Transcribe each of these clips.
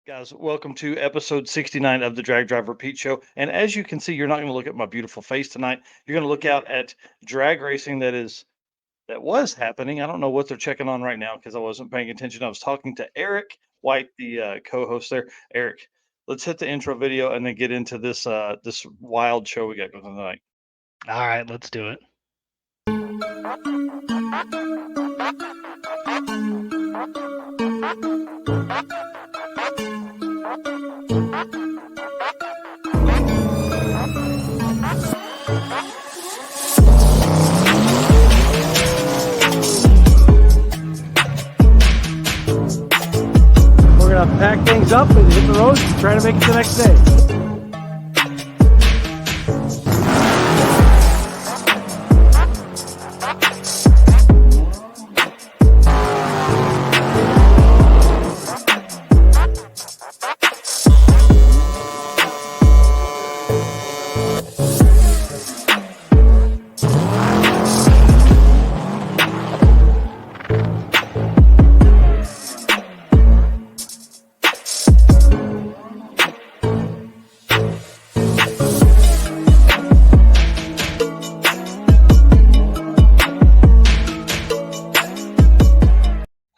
Guys, welcome to episode 69 of the Drag Driver Pete Show. And as you can see, you're not going to look at my beautiful face tonight. You're going to look out at drag racing that was happening. I don't know what they're checking on right now because I wasn't paying attention. I was talking to Eric White, the co-host there. Eric, let's hit the intro video and then get into this wild show we got going tonight. All right, let's do it. We're gonna pack things up and hit the road and try to make it the next day.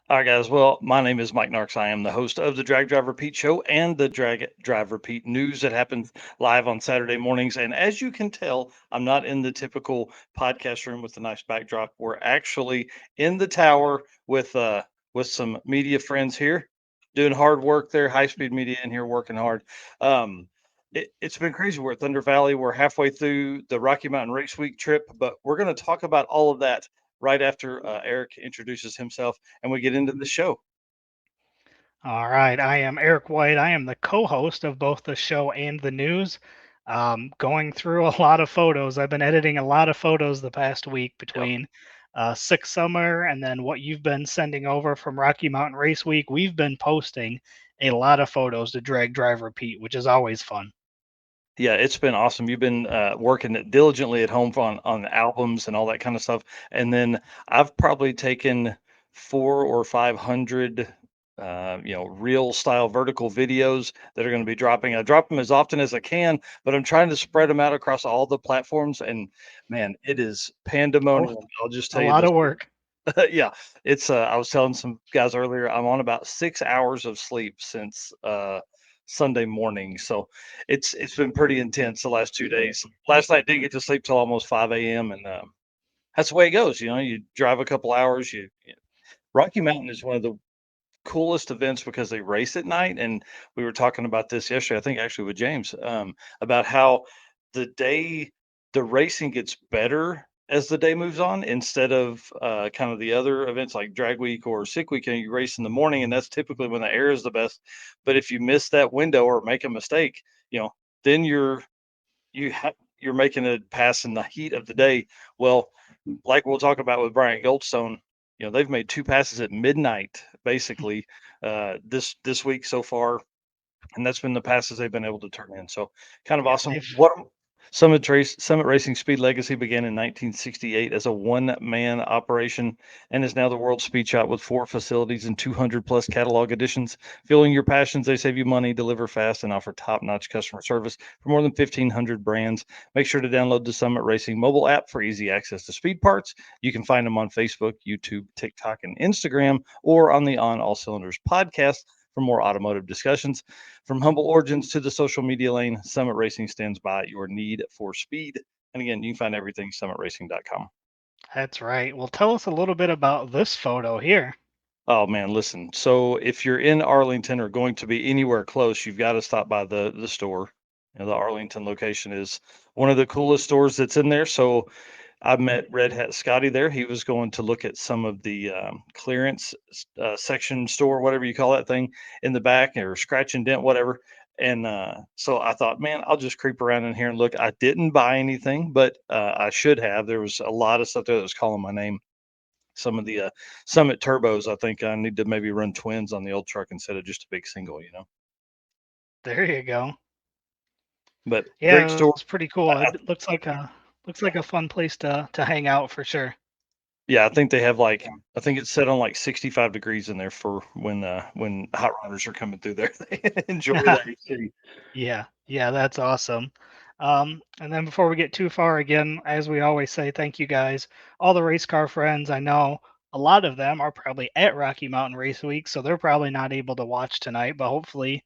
All right, guys. Well, my name is Mike Narx. I am the host of the Drag Driver Pete Show and the Drag Driver Pete News that happens live on Saturday mornings. And as you can tell, I'm not in the typical podcast room with a nice backdrop. We're actually in the tower with some media friends here, doing hard work there. High speed media in here working hard. It's been crazy. We're at Thunder Valley. We're halfway through the Rocky Mountain Race Week trip, but we're going to talk about all of that right after Eric introduces himself and we get into the show. All right, I am Eric White. I am the co-host of both the show and the news. Going through a lot of photos. I've been editing a lot of photos the past week Yep. between Six Summer and then what you've been sending over from Rocky Mountain Race Week. We've been posting a lot of photos to Drag Driver Pete, which is always fun. Yeah, it's been awesome. You've been working it diligently at home on albums and all that kind of stuff. And then I've probably taken 400 or 500 real style vertical videos that are going to be dropping. I drop them as often as I can, but I'm trying to spread them out across all the platforms. And man, it is Oh, pandemonium. I'll just a tell you lot this. of work. Yeah, it's I was telling some guys earlier, I'm on about 6 hours of sleep since Sunday morning. So it's been pretty intense the last 2 days. Last night didn't get to sleep till almost 5 a.m. and that's the way it goes. You drive a couple hours. Rocky Mountain is one of the coolest events because they race at night, and we were talking about this yesterday, I think actually with James, about how the day the racing gets better as the day moves on instead of kind of the other events like drag week or sick week, and you race in the morning, and that's typically when the air is the best. But if you miss that window or make a mistake, then you're making a pass in the heat of the day. Well, like we'll talk about with Brian Goldstone, they've made two passes at midnight basically this week so far, and that's been the passes they've been able to turn in. So kind of Yeah, awesome. they've What Summit Racing Speed Legacy began in 1968 as a one-man operation and is now the world's speed shop with four facilities and 200 plus catalog editions. Fueling your passions, they save you money, deliver fast, and offer top-notch customer service for more than 1,500 brands. Make sure to download the Summit Racing mobile app for easy access to speed parts. You can find them on Facebook, YouTube, TikTok, and Instagram, or on the On All Cylinders podcast for more automotive discussions. From humble origins to the social media lane, Summit Racing stands by your need for speed. And again, you can find everything summitracing.com. That's right. Well, tell us a little bit about this photo here. Oh man, listen. So if you're in Arlington or going to be anywhere close, you've got to stop by the store. The Arlington location is one of the coolest stores that's in there. So I met Red Hat Scotty there. He was going to look at some of the clearance section store, whatever you call that thing, in the back or scratch and dent, whatever. And so I thought, man, I'll just creep around in here and look. I didn't buy anything, but I should have. There was a lot of stuff there that was calling my name. Some of the Summit turbos, I think I need to maybe run twins on the old truck instead of just a big single. There you go. But great Yeah, store. it's pretty cool. I, It looks like a fun place to hang out for sure. Yeah, I think they have like I think it's set on like 65 degrees in there for when hot rodders are coming through there. They enjoy that AC. Yeah, yeah, that's awesome. And then before we get too far, again, as we always say, thank you guys, all the race car friends. I know a lot of them are probably at Rocky Mountain Race Week, so they're probably not able to watch tonight, but hopefully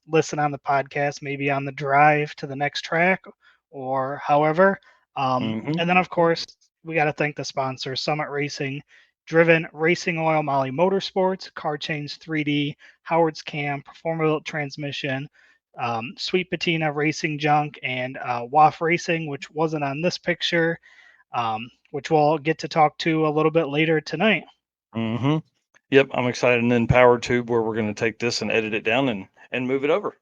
listen on the podcast, maybe on the drive to the next track or however. Hmm. And then, of course, we got to thank the sponsors, Summit Racing, Driven Racing Oil, Molly Motorsports, Car Change 3D, Howard's Cam, Performable Transmission, Sweet Patina Racing Junk, and WAF Racing, which wasn't on this picture, which we'll get to talk to a little bit later tonight. Hmm. Yep, I'm excited. And then Power Tube, where we're going to take this and edit it down and move it over.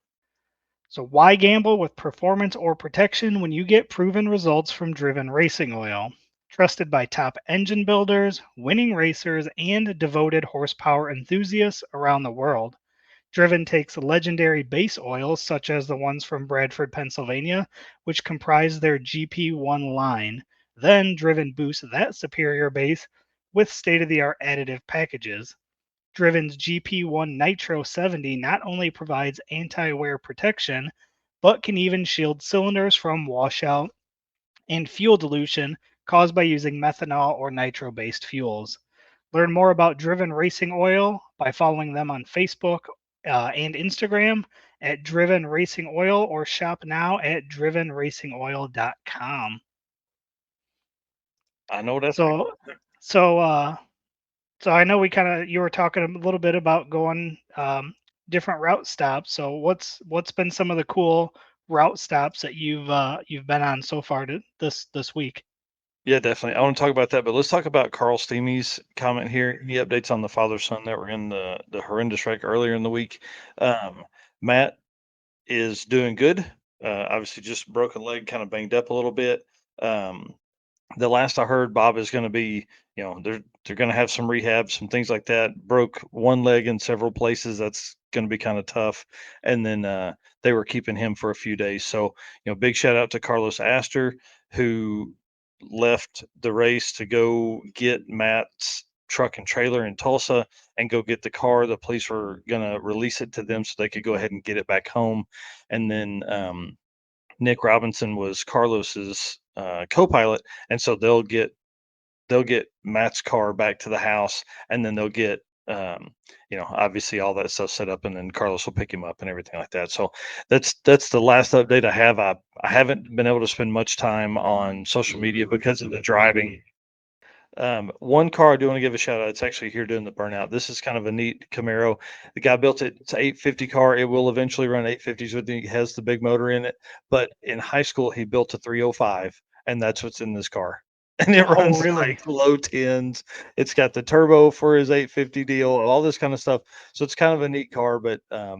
So, why gamble with performance or protection when you get proven results from Driven Racing Oil? Trusted by top engine builders, winning racers, and devoted horsepower enthusiasts around the world. Driven takes legendary base oils, such as the ones from Bradford, Pennsylvania, which comprise their GP1 line. Then Driven boosts that superior base with state of the art additive packages. Driven's GP1 Nitro 70 not only provides anti wear protection, but can even shield cylinders from washout and fuel dilution caused by using methanol or nitro based fuels. Learn more about Driven Racing Oil by following them on Facebook and Instagram at Driven Racing Oil or shop now at drivenracingoil.com. I know that's So, so, uh, so I know we kind of you were talking a little bit about going different route stops. So what's been some of the cool route stops that you've been on so far this week? Yeah, definitely. I want to talk about that, but let's talk about Carl Steamy's comment here. He updates on the father son that were in the horrendous wreck earlier in the week. Um, Matt is doing good. Obviously, just broken leg, kind of banged up a little bit. Um, the last I heard, Bob is going to be, they're going to have some rehab, some things like that. Broke one leg in several places. That's going to be kind of tough. And then they were keeping him for a few days. So, big shout out to Carlos Astor, who left the race to go get Matt's truck and trailer in Tulsa and go get the car. The police were going to release it to them so they could go ahead and get it back home. And then Nick Robinson was Carlos's co-pilot, and so they'll get Matt's car back to the house, and then they'll get obviously all that stuff set up, and then Carlos will pick him up and everything like that. So that's the last update I have. I haven't been able to spend much time on social media because of the driving. One car I do want to give a shout out. It's actually here doing the burnout. This is kind of a neat Camaro. The guy built it. It's an 850 car. It will eventually run 850s with it. It has the big motor in it. But in high school, he built a 305, and that's what's in this car. And it Oh, runs really? like low tens. It's got the turbo for his 850 deal, all this kind of stuff. So it's kind of a neat car. But a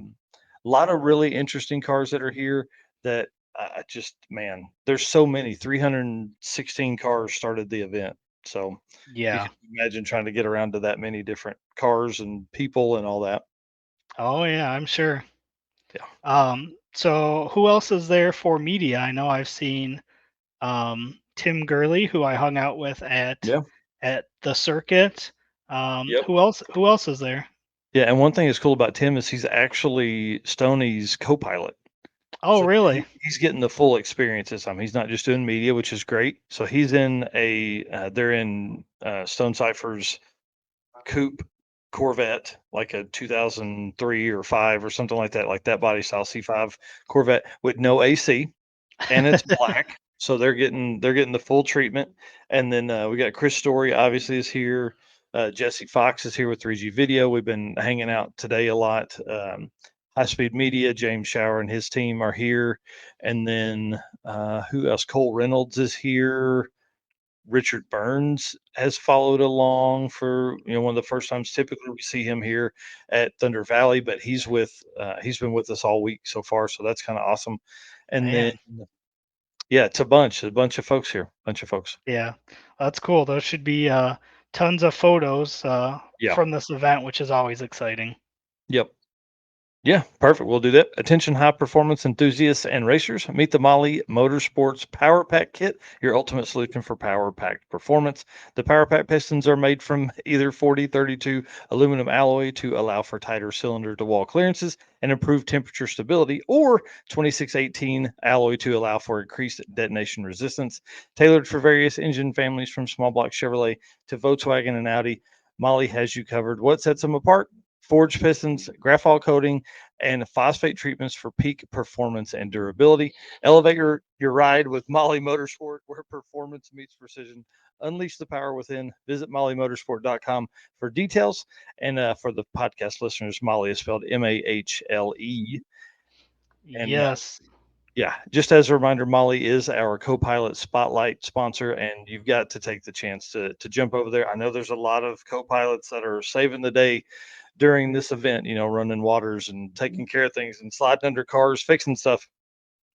lot of really interesting cars that are here that I just, man, there's so many. 316 cars started the event. So you Yeah. can imagine trying to get around to that many different cars and people and all that. Oh yeah, I'm sure. Yeah. So who else is there for media? I know I've seen Tim Gurley, who I hung out with Yeah. at the circuit. Yep. Who else is there? Yeah. And one thing that's cool about Tim is he's actually Stoney's co-pilot. Oh, So really? he's getting the full experience this time. He's not just doing media, which is great. So he's in they're in Stone Cypher's coupe Corvette, like a 2003 or 5 or something like that body style C5 Corvette with no AC. And it's black, so they're getting the full treatment. And then we got Chris Story, obviously, is here. Jesse Fox is here with 3G Video. We've been hanging out today a lot. High Speed Media, James Shower and his team are here. And then who else? Cole Reynolds is here. Richard Burns has followed along for one of the first times. Typically, we see him here at Thunder Valley, but he's been with us all week so far, so that's kind of awesome. And then Man, yeah, it's a bunch of folks here, bunch of folks. yeah, that's cool. Those should be tons of photos Yeah, from this event, which is always exciting. yep. Yeah, perfect. We'll do that. Attention high performance enthusiasts and racers. Meet the Molly Motorsports Power Pack Kit, your ultimate solution for power packed performance. The Power Pack pistons are made from either 4032 aluminum alloy to allow for tighter cylinder to wall clearances and improved temperature stability, or 2618 alloy to allow for increased detonation resistance. Tailored for various engine families from small block Chevrolet to Volkswagen and Audi, Molly has you covered. What sets them apart? Forged pistons, graphite coating, and phosphate treatments for peak performance and durability. Elevate your ride with Molly Motorsport, where performance meets precision. Unleash the power within. Visit mollymotorsport.com for details. And for the podcast listeners, Molly is spelled Mahle. And Yes. yeah, just as a reminder, Molly is our co-pilot spotlight sponsor, and you've got to take the chance to jump over there. I know there's a lot of co-pilots that are saving the day during this event, running waters and taking care of things and sliding under cars, fixing stuff.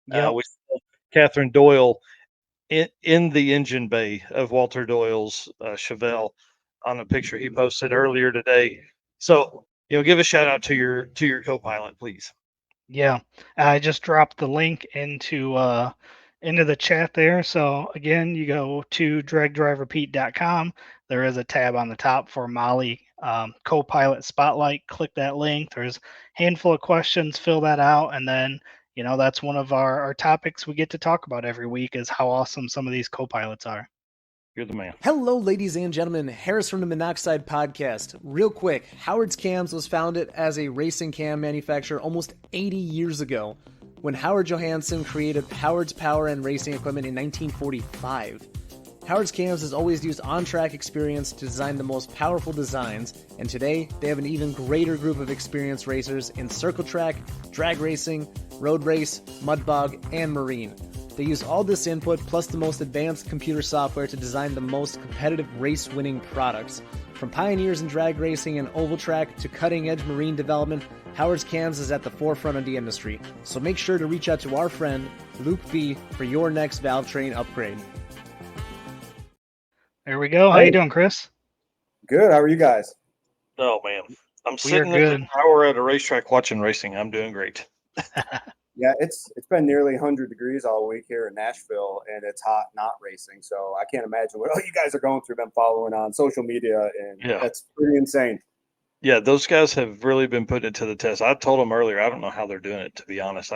Yep. We saw Catherine Doyle in the engine bay of Walter Doyle's Chevelle on a picture he posted earlier today. So, give a shout out to your co-pilot, please. Yeah, I just dropped the link into the chat there. So again, you go to dragdriverpete.com. There is a tab on the top for Molly Copilot Spotlight. Click that link. There's a handful of questions. Fill that out, and then that's one of our topics we get to talk about every week is how awesome some of these co-pilots are. You're the man. Hello, ladies and gentlemen. Harris from the Monoxide Podcast. Real quick, Howard's Cams was founded as a racing cam manufacturer almost 80 years ago when Howard Johansson created Howard's Power and Racing Equipment in 1945. Howard's Cams has always used on-track experience to design the most powerful designs, and today they have an even greater group of experienced racers in circle track, drag racing, road race, mud bog, and marine. They use all this input plus the most advanced computer software to design the most competitive race-winning products. From pioneers in drag racing and oval track to cutting-edge marine development, Howard's Cams is at the forefront of the industry. So make sure to reach out to our friend, Luke B, for your next valve train upgrade. There we go. How you doing, Chris? Good. How are you guys? Oh man, I'm We are sitting at good. an hour at a racetrack watching racing. I'm doing great. Yeah, it's been nearly 100 degrees all week here in Nashville, and it's hot not racing. So I can't imagine what you guys are going through. Been following on social media, and Yeah. that's pretty insane. Yeah, those guys have really been putting it to the test. I told them earlier, I don't know how they're doing it. To be honest,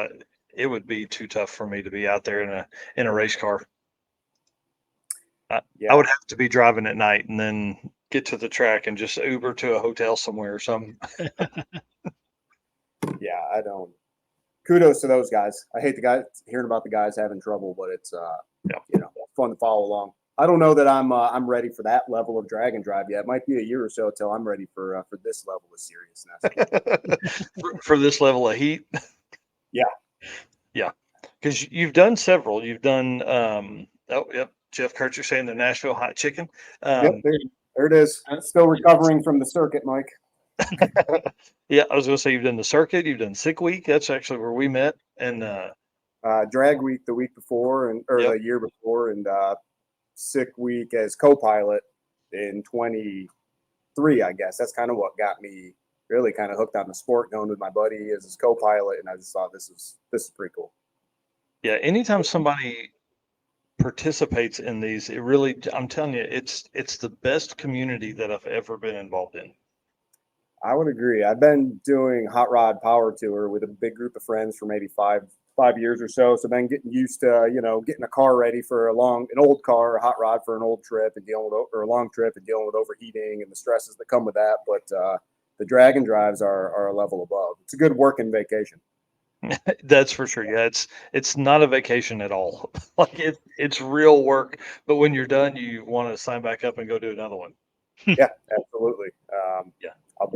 it would be too tough for me to be out there in a race car. I would have to be driving at night and then get to the track and just Uber to a hotel somewhere or something. Yeah, I don't. Kudos to those guys. I hate the guys hearing about the guys having trouble, but it's fun to follow along. I don't know that I'm ready for that level of drag and drive yet. It might be a year or so till I'm ready for this level of seriousness. for this level of heat. Yeah, because you've done several. You've done Jeff Kurtzer saying the Nashville hot chicken. Yep, there it is. Still recovering from the circuit, Mike. Yeah, I was going to say you've done the circuit. You've done Sick Week. That's actually where we met. And Drag Week the week before the year before, and Sick Week as co-pilot in 23. I guess that's kind of what got me really kind of hooked on the sport, going with my buddy as his co-pilot, and I just thought this is pretty cool. Yeah, anytime somebody participates in these, it really, I'm telling you, it's the best community that I've ever been involved in. I would agree. I've been doing Hot Rod Power Tour with a big group of friends for maybe five years or so. So been getting used to, getting a car ready for an old car, a hot rod for an old trip and or a long trip and dealing with overheating and the stresses that come with that. But the drag and drives are a level above. It's a good working vacation. That's for sure. Yeah, it's not a vacation at all. Like it's real work. But when you're done, you want to sign back up and go do another one. Yeah, absolutely. I'll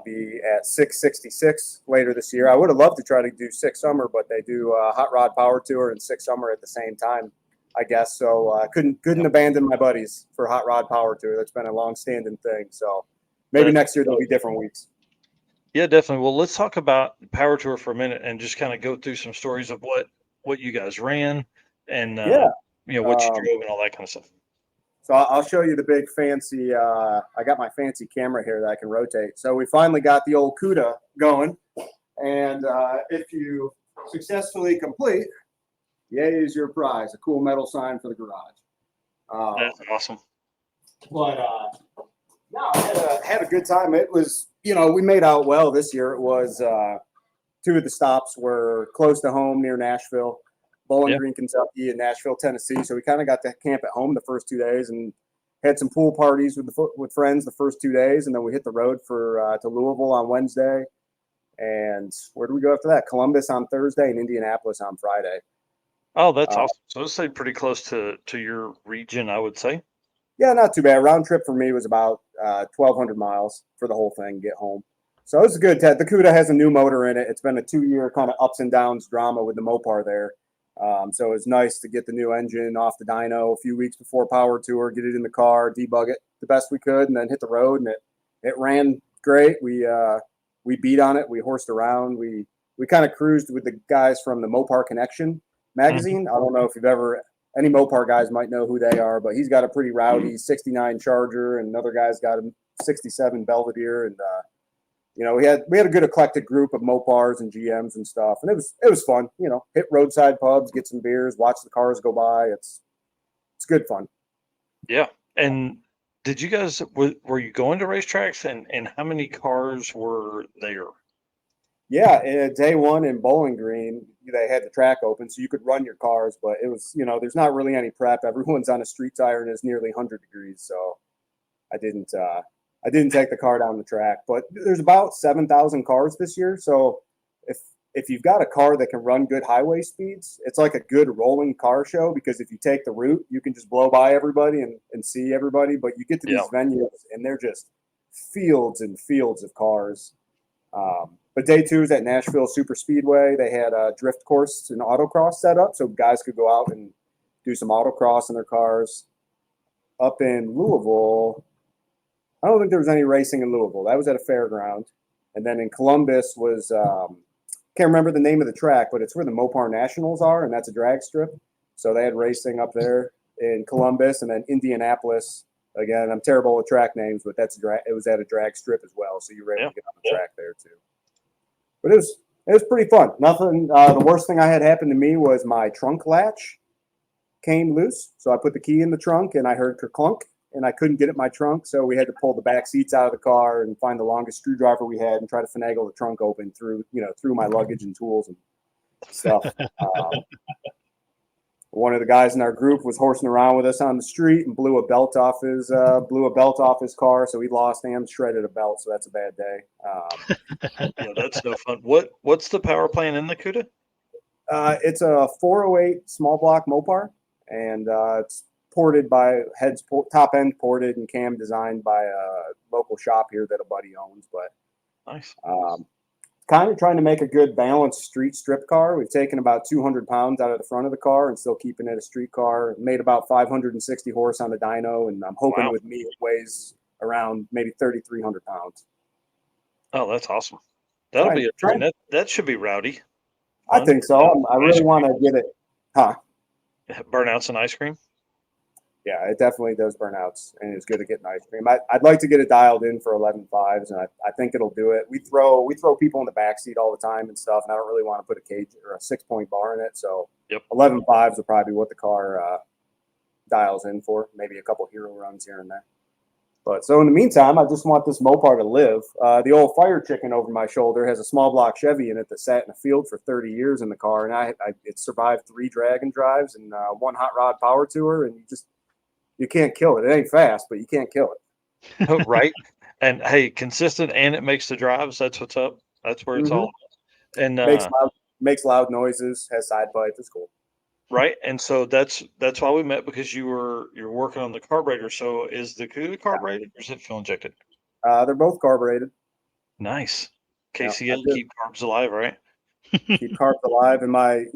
be at 666 later this year. I would have loved to try to do 6 Summer, but they do a Hot Rod Power Tour and 6 Summer at the same time, I guess. So I couldn't abandon my buddies for Hot Rod Power Tour. That's been a long-standing thing. So maybe next year there'll be different weeks. Yeah, definitely. Well, let's talk about Power Tour for a minute and just kind of go through some stories of what you guys ran and what you drove and all that kind of stuff. So I'll show you the big fancy, I got my fancy camera here that I can rotate. So we finally got the old CUDA going. And if you successfully complete, yay is your prize, a cool metal sign for the garage. That's awesome. But no, I had a good time. It was, we made out well this year. It was 2 of the stops were close to home near Nashville, Bowling Green, Kentucky, and Nashville, Tennessee. So we kind of got to camp at home the first 2 days and had some pool parties with friends the first 2 days, and then we hit the road for to Louisville on Wednesday. And where do we go after that? Columbus on Thursday and Indianapolis on Friday. Oh, that's awesome. So it's like pretty close to your region, I would say. Yeah, not too bad. Round trip for me was about 1,200 miles for the whole thing, get home. So it was a good test. The CUDA has a new motor in it. It's been a 2-year kind of ups and downs drama with the Mopar there. So it's nice to get the new engine off the dyno a few weeks before Power Tour, get it in the car, debug it the best we could, and then hit the road. And it ran great. We beat on it. We horsed around. We kind of cruised with the guys from the Mopar Connection magazine. I don't know if you've ever – any Mopar guys might know who they are, but he's got a pretty rowdy 69 Charger, and another guy's got a 67 Belvedere. And, we had a good eclectic group of Mopars and GMs and stuff. And it was fun, hit roadside pubs, get some beers, watch the cars go by. It's good fun. Yeah. And did you guys, were you going to racetracks, and how many cars were there? Yeah, day one in Bowling Green, they had the track open, so you could run your cars, but it was, there's not really any prep. Everyone's on a street tire and it's nearly 100 degrees, so I didn't take the car down the track. But there's about 7,000 cars this year, so if you've got a car that can run good highway speeds, it's like a good rolling car show, because if you take the route, you can just blow by everybody and see everybody. But you get to these venues and they're just fields and fields of cars. But day 2 is at Nashville Super Speedway. They had a drift course and autocross set up, so guys could go out and do some autocross in their cars. Up in Louisville, I don't think there was any racing in Louisville. That was at a fairground. And then in Columbus was can't remember the name of the track, but it's where the Mopar Nationals are, and that's a drag strip. So they had racing up there in Columbus. And then Indianapolis, again, I'm terrible with track names, but it was at a drag strip as well, so you were able to get on the track there too. But it was pretty fun. Nothing. The worst thing I had happen to me was my trunk latch came loose. So I put the key in the trunk and I heard kerclunk, and I couldn't get at my trunk. So we had to pull the back seats out of the car and find the longest screwdriver we had and try to finagle the trunk open through my luggage and tools and stuff. One of the guys in our group was horsing around with us on the street and blew a belt off his car. So he lost and shredded a belt. So that's a bad day. Yeah, that's no fun. What's the power plant in the CUDA? It's a 408 small block Mopar, and it's ported by top end ported and cam designed by a local shop here that a buddy owns. But nice. Kind of trying to make a good balanced street strip car. We've taken about 200 pounds out of the front of the car and still keeping it a street car. Made about 560 horse on the dyno, and I'm hoping with me it weighs around maybe 3,300 pounds. Oh, that's awesome. That'll be a train. That should be rowdy. I think so. I really want to get it. Burnouts and ice cream? Yeah, it definitely does burnouts, and it's good to get an ice cream. I'd like to get it dialed in for 11.5s, and I think it'll do it. We throw people in the back seat all the time and stuff, and I don't really want to put a cage or a 6-point bar in it. So 11.5s will probably be what the car dials in for, maybe a couple hero runs here and there. But so in the meantime, I just want this Mopar to live. The old fire chicken over my shoulder has a small block Chevy in it that sat in a field for 30 years in the car, and it survived 3 drag and drives and 1 hot rod power tour, and you can't kill it. It ain't fast, but you can't kill it. Oh, right. And hey, consistent, and it makes the drives. That's what's up. That's where it's all. And makes loud noises, has side pipe. It's cool. Right. And so that's why we met, because you're working on the carburetor. So is the CUDA carbureted or is it fuel injected? They're both carbureted. Nice. KCL, keep carbs alive, right? Keep carbs alive. In my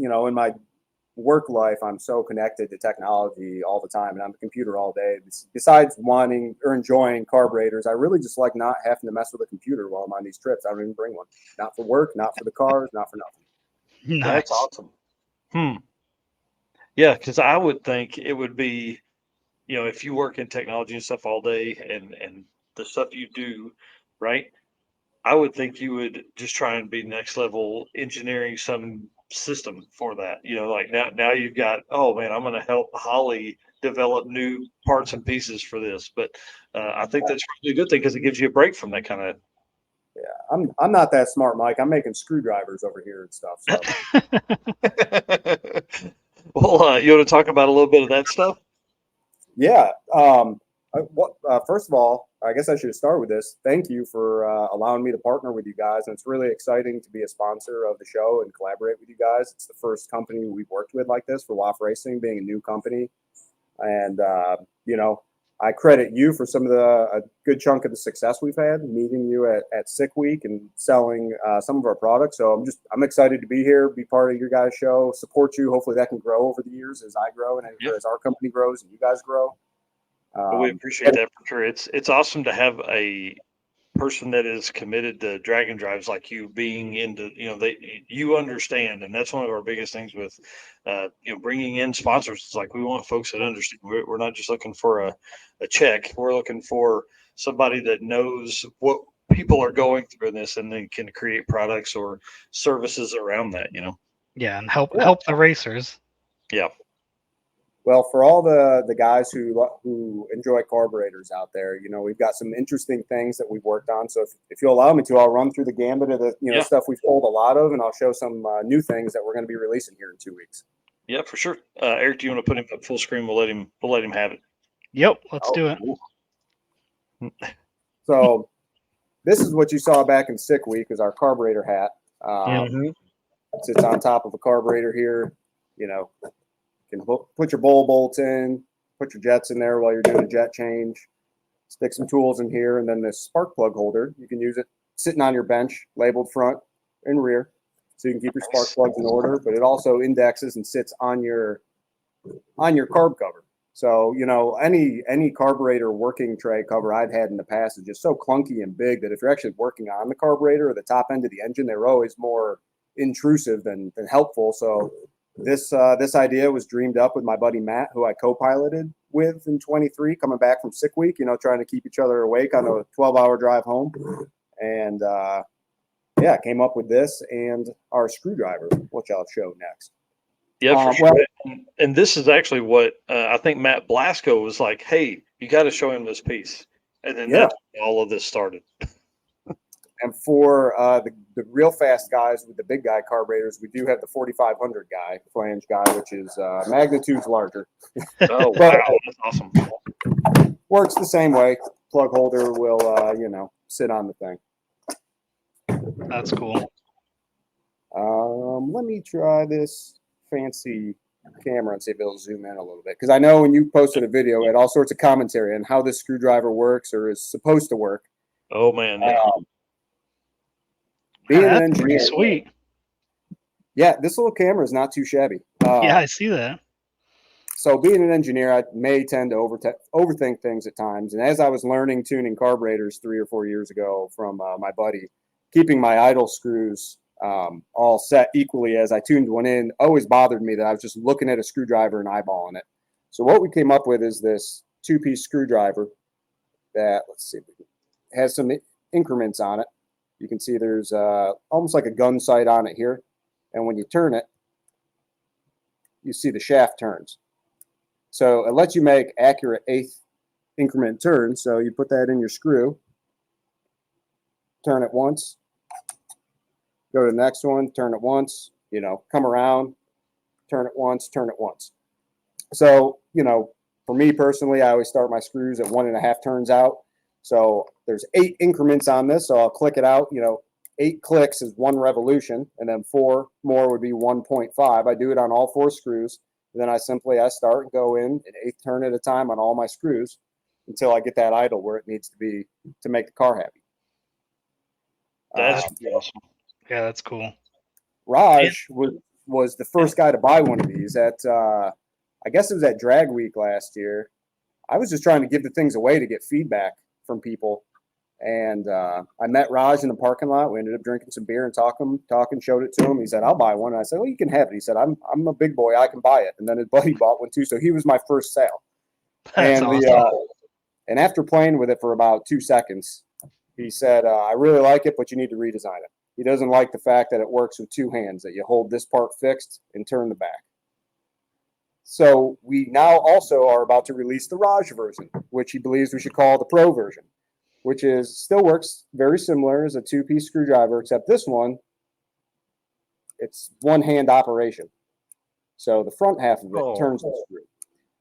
work life, I'm so connected to technology all the time, and I'm on the computer all day. Besides wanting or enjoying carburetors, I really just like not having to mess with a computer while I'm on these trips. I don't even bring one. Not for work, not for the cars, not for nothing. Nice. That's awesome. Yeah, because I would think it would be, if you work in technology and stuff all day, and the stuff you do, right? I would think you would just try and be next level engineering some system for that. Like now you've got, oh man, I'm going to help Holly develop new parts and pieces for this. But I think that's really a good thing because it gives you a break from that kind of. Yeah, I'm not that smart, Mike. I'm making screwdrivers over here and stuff. So Well, you want to talk about a little bit of that stuff? yeah. First of all, I guess I should start with this. Thank you for allowing me to partner with you guys. And it's really exciting to be a sponsor of the show and collaborate with you guys. It's the first company we've worked with like this for WAF Racing, being a new company. And, I credit you for some of a good chunk of the success we've had, meeting you at Sick Week and selling some of our products. So I'm excited to be here, be part of your guys' show, support you. Hopefully that can grow over the years as I grow and as our company grows and you guys grow. We appreciate that for sure. It's awesome to have a person that is committed to Dragon Drives like you being into, you understand. And that's one of our biggest things with, bringing in sponsors. It's like, we want folks that understand. We're not just looking for a check. We're looking for somebody that knows what people are going through in this and then can create products or services around that, Yeah, and help the racers. Yeah. Well, for all the guys who enjoy carburetors out there, we've got some interesting things that we've worked on. So if you'll allow me to, I'll run through the gambit of the stuff we've sold a lot of, and I'll show some new things that we're going to be releasing here in 2 weeks. Yeah, for sure. Eric, do you want to put him up full screen? We'll let him have it. Yep, let's do it. So this is what you saw back in Sick Week, is our carburetor hat. It sits on top of a carburetor here. You can put your bowl bolts in, put your jets in there while you're doing a jet change, stick some tools in here, and then this spark plug holder, you can use it sitting on your bench, labeled front and rear, so you can keep your spark plugs in order, but it also indexes and sits on your carb cover. So, any carburetor working tray cover I've had in the past is just so clunky and big that if you're actually working on the carburetor or the top end of the engine, they're always more intrusive than helpful. So this idea was dreamed up with my buddy Matt, who I co-piloted with in 23, coming back from Sick Week, trying to keep each other awake on a 12-hour drive home. And came up with this and our screwdriver, which I'll show next. Yeah, for sure. And this is actually what I think Matt Blasco was like, hey, you got to show him this piece. And then that's when all of this started. And for the real fast guys with the big guy carburetors, we do have the 4500 guy, flange guy, which is magnitudes larger. Oh, wow. That's awesome. Works the same way. Plug holder will, sit on the thing. That's cool. Let me try this fancy camera and see if it'll zoom in a little bit. Because I know when you posted a video, it had all sorts of commentary on how this screwdriver works or is supposed to work. Oh, man. Yeah. Being an That's engineer, pretty sweet. Yeah, this little camera is not too shabby. Yeah, I see that. So being an engineer, I may tend to overthink things at times. And as I was learning tuning carburetors 3 or 4 years ago from my buddy, keeping my idle screws all set equally as I tuned one in always bothered me that I was just looking at a screwdriver and eyeballing it. So what we came up with is this 2-piece screwdriver that, let's see, has some increments on it. You can see there's almost like a gun sight on it here. And when you turn it, you see the shaft turns. So it lets you make accurate 1/8 increment turns. So you put that in your screw, turn it once, go to the next one, turn it once, come around, turn it once, turn it once. So, for me personally, I always start my screws at 1.5 turns out. So there's 8 increments on this. So I'll click it out, 8 clicks is 1 revolution, and then 4 more would be 1.5. I do it on all 4 screws. And then I start and go in an 1/8 turn at a time on all my screws until I get that idle where it needs to be to make the car happy. That's awesome. Yeah, that's cool. Raj was the first guy to buy one of these at, I guess it was at Drag Week last year. I was just trying to give the things away to get feedback from people. And I met Raj in the parking lot. We ended up drinking some beer and talking, showed it to him. He said, I'll buy one. And I said, well, you can have it. He said, I'm a big boy. I can buy it. And then his buddy bought one too. So he was my first sale. That's and awesome. and after playing with it for about 2 seconds, He said, I really like it, but you need to redesign it. He doesn't like the fact that it works with two hands, that you hold this part fixed and turn the back. So we now also are about to release the Raj version, which he believes we should call the Pro version, which is still works very similar as a two-piece screwdriver, except this one, it's one-hand operation. So the front half of it turns the screw.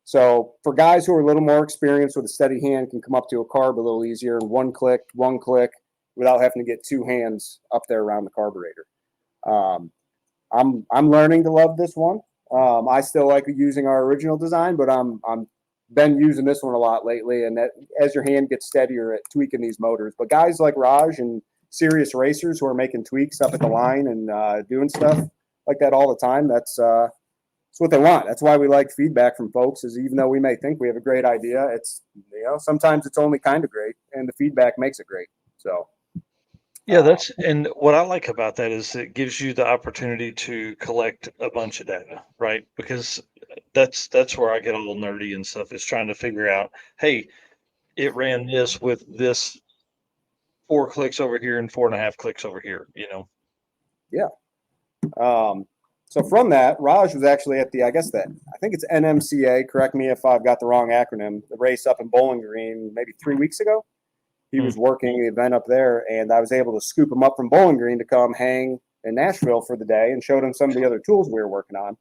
So for guys who are a little more experienced with a steady hand, can come up to a carb a little easier in one click, without having to get two hands up there around the carburetor. I'm learning to love this one. I still like using our original design, but I'm been using this one a lot lately. And that, as your hand gets steadier at tweaking these motors, but guys like Raj and serious racers who are making tweaks up at the line and doing stuff like that all the time, that's what they want. That's why we like feedback from folks. Is even though we may think we have a great idea, it's sometimes it's only kind of great, and the feedback makes it great. So. Yeah, and what I like about that is it gives you the opportunity to collect a bunch of data, right? Because that's where I get a little nerdy and stuff, is trying to figure out, hey, it ran this with this 4 clicks over here and 4.5 clicks over here, Yeah. So from that, Raj was actually at I think it's NMCA, correct me if I've got the wrong acronym, the race up in Bowling Green maybe 3 weeks ago. He was working the event up there, and I was able to scoop him up from Bowling Green to come hang in Nashville for the day and showed him some of the other tools we were working on.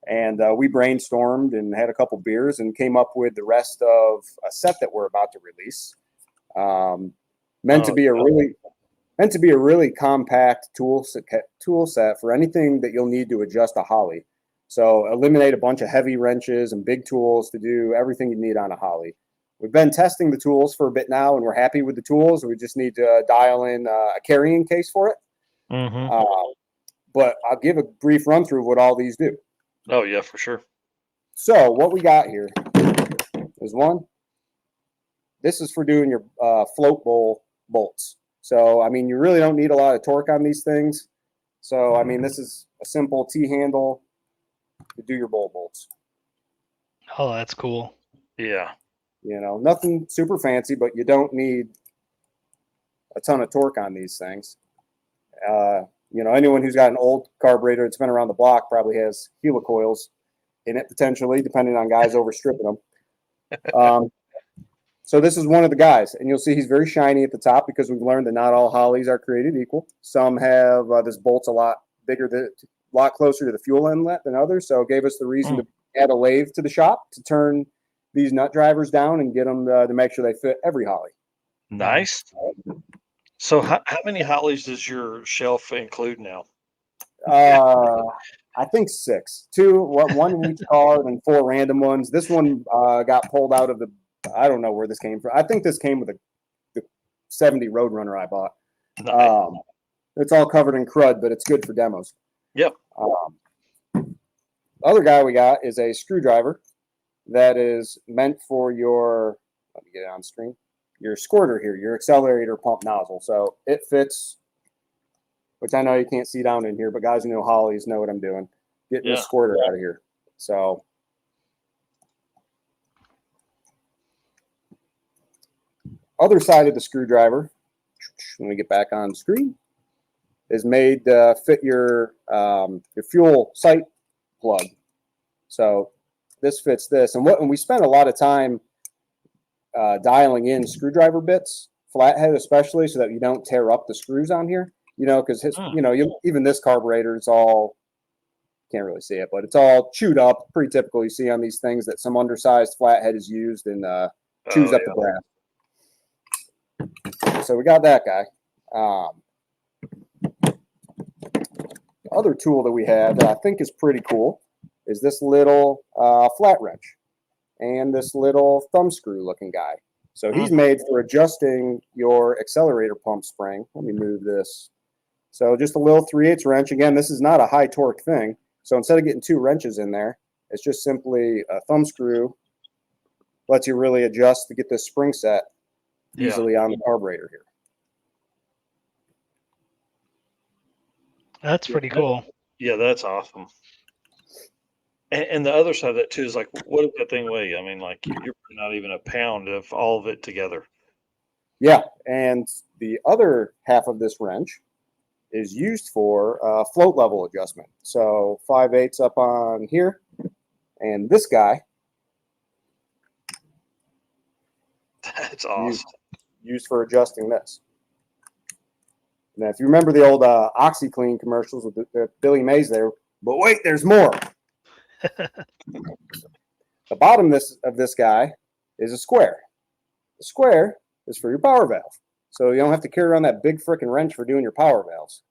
And we brainstormed and had a couple beers and came up with the rest of a set that we're about to release. Meant to be a really compact tool set for anything that you'll need to adjust a Holly. So eliminate a bunch of heavy wrenches and big tools to do everything you need on a Holly. We've been testing the tools for a bit now, and we're happy with the tools. We just need to dial in a carrying case for it. Mm-hmm. But I'll give a brief run through of what all these do. Oh, yeah, for sure. So what we got here is one. This is for doing your float bowl bolts. So, I mean, you really don't need a lot of torque on these things. So, I mean, this is a simple T-handle to do your bowl bolts. Oh, that's cool. Yeah. Nothing super fancy, but you don't need a ton of torque on these things. Anyone who's got an old carburetor that's been around the block probably has helicoils in it potentially, depending on guys overstripping them. So this is one of the guys, and you'll see he's very shiny at the top because we've learned that not all Hollies are created equal. Some have this bolt's a lot bigger, a lot closer to the fuel inlet than others, so it gave us the reason to add a lathe to the shop to turn these nut drivers down and get them to make sure they fit every Holly. Nice. So how many Hollies does your shelf include now? I think 6. 2, one in each car, and 4 random ones. This one got pulled out of I don't know where this came from. I think this came with the 70 Roadrunner I bought. Nice. It's all covered in crud, but it's good for demos. Yep. Other guy we got is a screwdriver that is meant for let me get it on screen, your squirter here, your accelerator pump nozzle. So it fits, which I know you can't see down in here, but guys who know Hollies know what I'm doing. Getting the squirter out of here. So other side of the screwdriver, let me get back on screen, is made to fit your fuel sight plug. So this fits this. And we spent a lot of time dialing in screwdriver bits, flathead especially, so that you don't tear up the screws on here. Because even this carburetor, it's all, can't really see it, but it's all chewed up. Pretty typical you see on these things that some undersized flathead is used and chews up the brass. So we got that guy. The other tool that we have that I think is pretty cool is this little flat wrench and this little thumb screw looking guy. So he's made for adjusting your accelerator pump spring. Let me move this. So just a little 3/8 wrench. Again, this is not a high torque thing. So instead of getting 2 wrenches in there, it's just simply a thumb screw. Lets you really adjust to get this spring set easily on the carburetor here. That's pretty cool. Yeah, that's awesome. And the other side of that too is like, what does that thing weigh? I mean, like you're not even a pound of all of it together. Yeah, and the other half of this wrench is used for float level adjustment. So 5/8 up on here, and this guy That's awesome. used for adjusting this. Now, if you remember the old OxyClean commercials with the Billy Mays there, but wait, there's more. The bottom of this guy is a square. The square is for your power valve. So you don't have to carry around that big freaking wrench for doing your power valves.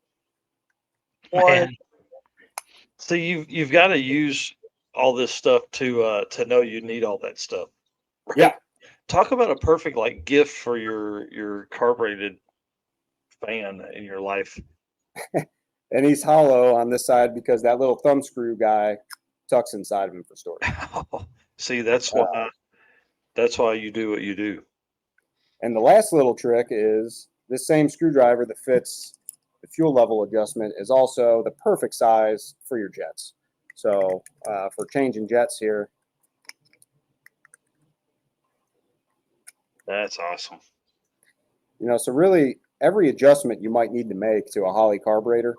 Man. So you've got to use all this stuff to know you need all that stuff. Right? Yeah. Talk about a perfect like gift for your carbureted fan in your life. And he's hollow on this side because that little thumb screw guy tucks inside of him for storage. See, that's why you do what you do. And the last little trick is this same screwdriver that fits the fuel level adjustment is also the perfect size for your jets. So for changing jets here. That's awesome. So really every adjustment you might need to make to a Holley carburetor,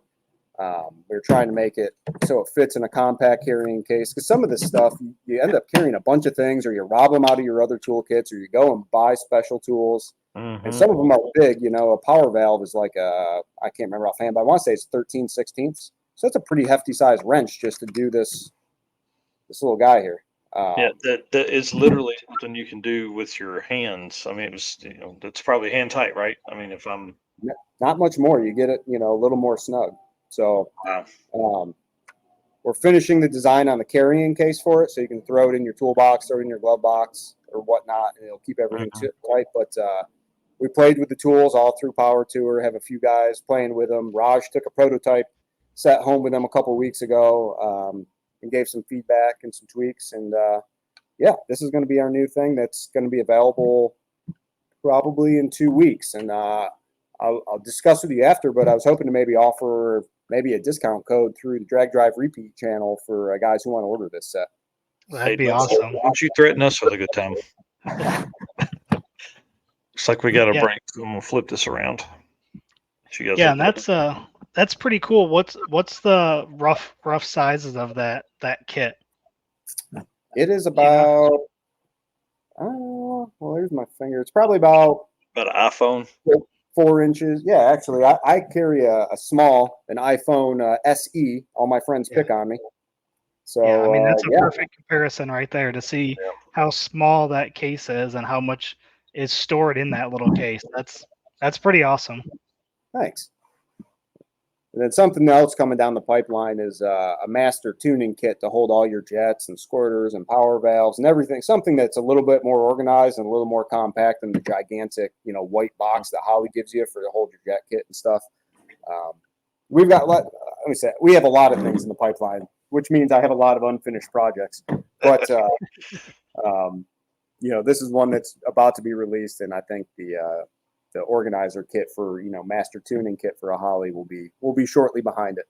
we're trying to make it so it fits in a compact carrying case. Because some of this stuff, you end up carrying a bunch of things, or you rob them out of your other toolkits, or you go and buy special tools. Mm-hmm. And some of them are big. A power valve is like I can't remember offhand, but I want to say it's 13/16. So that's a pretty hefty size wrench just to do this little guy here. Yeah, that is literally something you can do with your hands. I mean, it was that's probably hand tight, right? I mean, if I'm not much more, you get it a little more snug. So wow. We're finishing the design on the carrying case for it, so you can throw it in your toolbox or in your glove box or whatnot, and it'll keep everything tight. But we played with the tools all through Power Tour, have a few guys playing with them. Raj took a prototype, sat home with them a couple weeks ago, and gave some feedback and some tweaks. And yeah, this is going to be our new thing that's going to be available probably in 2 weeks. And I'll discuss with you after, but I was hoping to maybe offer maybe a discount code through the Drag Drive Repeat channel for guys who want to order this set. That'd be awesome. Don't you threaten us with a good time? Looks like we got a break. I'm gonna flip this around. Yeah, and that's pretty cool. What's the rough sizes of that kit? It is about well, there's my finger. It's probably about an iPhone. 4 inches. Yeah, actually, I carry an iPhone SE. All my friends pick on me. So yeah, I mean that's a perfect comparison right there to see how small that case is and how much is stored in that little case. That's pretty awesome. Thanks. And then something else coming down the pipeline is a master tuning kit to hold all your jets and squirters and power valves and everything. Something that's a little bit more organized and a little more compact than the gigantic, white box that Holley gives you for to hold your jet kit and stuff. We've got, we have a lot of things in the pipeline, which means I have a lot of unfinished projects. But this is one that's about to be released, and I think the organizer kit for master tuning kit for a Holley will be shortly behind it.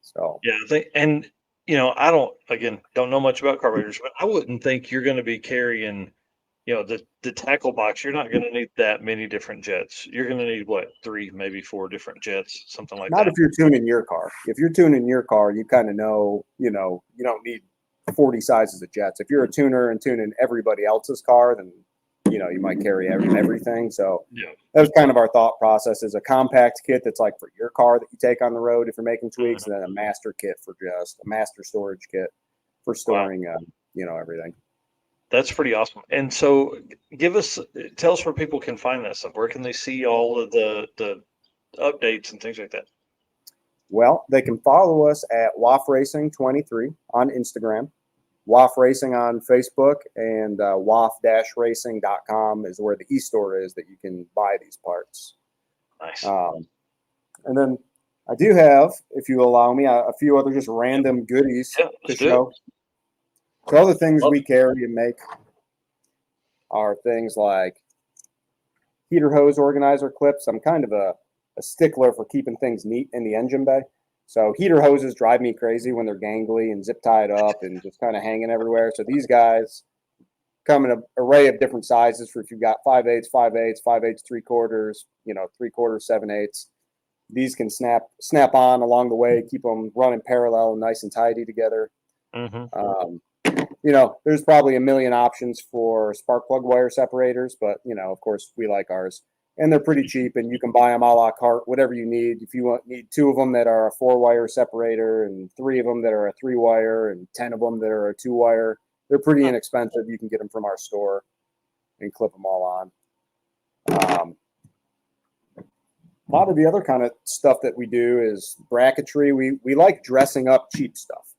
So yeah, I don't know much about carburetors, but I wouldn't think you're going to be carrying the tackle box. You're not going to need that many different jets. You're going to need 3, maybe 4 different jets, something like that. Not if you're tuning your car. If you're tuning your car, you kind of know you don't need 40 sizes of jets. If you're a tuner and tuning everybody else's car, then you might carry everything. So that was kind of our thought process, is a compact kit that's like for your car that you take on the road if you're making tweaks, and then a master kit for just a master storage kit for storing, everything. That's pretty awesome. And so tell us where people can find that stuff. Where can they see all of the updates and things like that? Well, they can follow us at WAF Racing 23 on Instagram. WAF Racing on Facebook, and waf-racing.com is where the e-store is that you can buy these parts. Nice. And then I do have, if you allow me, a few other just random goodies to show. So all the things we carry and make are things like heater hose organizer clips. I'm kind of a stickler for keeping things neat in the engine bay. So heater hoses drive me crazy when they're gangly and zip tied up and just kind of hanging everywhere. So these guys come in an array of different sizes for if you've got 5/8, 5/8, 5/8, 3/4, 3/4, 7/8. These can snap on along the way, keep them running parallel and nice and tidy together. There's probably a million options for spark plug wire separators, but of course we like ours, and they're pretty cheap, and you can buy them a la carte, whatever you need. If you need 2 of them that are a 4-wire separator, and 3 of them that are a 3-wire, and 10 of them that are a 2-wire, they're pretty inexpensive. You can get them from our store and clip them all on. A lot of the other kind of stuff that we do is bracketry. We like dressing up cheap stuff.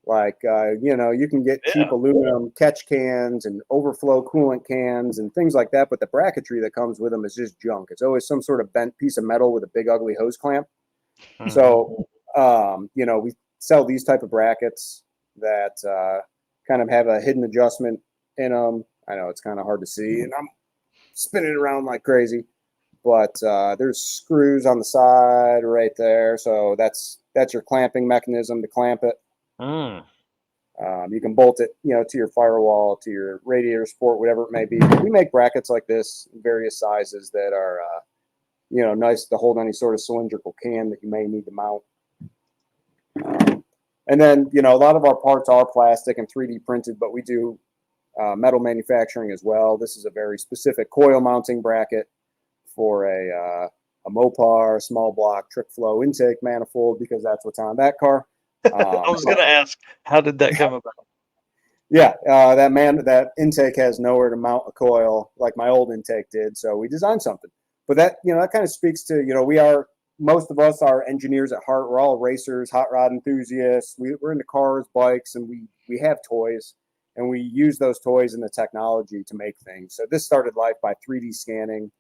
Like, you can get cheap aluminum catch cans and overflow coolant cans and things like that. But the bracketry that comes with them is just junk. It's always some sort of bent piece of metal with a big, ugly hose clamp. So, we sell these type of brackets that kind of have a hidden adjustment in them. I know it's kind of hard to see, and I'm spinning it around like crazy. But there's screws on the side right there. So that's your clamping mechanism to clamp it. You can bolt it, to your firewall, to your radiator support, whatever it may be. But we make brackets like this in various sizes that are, nice to hold any sort of cylindrical can that you may need to mount. And then, a lot of our parts are plastic and 3D printed, but we do metal manufacturing as well. This is a very specific coil mounting bracket for a Mopar small block trick flow intake manifold, because that's what's on that car. I was going to ask, how did that come about? Yeah, that intake has nowhere to mount a coil like my old intake did, so we designed something. But that that kind of speaks to most of us are engineers at heart. We're all racers, hot rod enthusiasts. We're into cars, bikes, and we have toys, and we use those toys and the technology to make things. So this started life by 3D scanning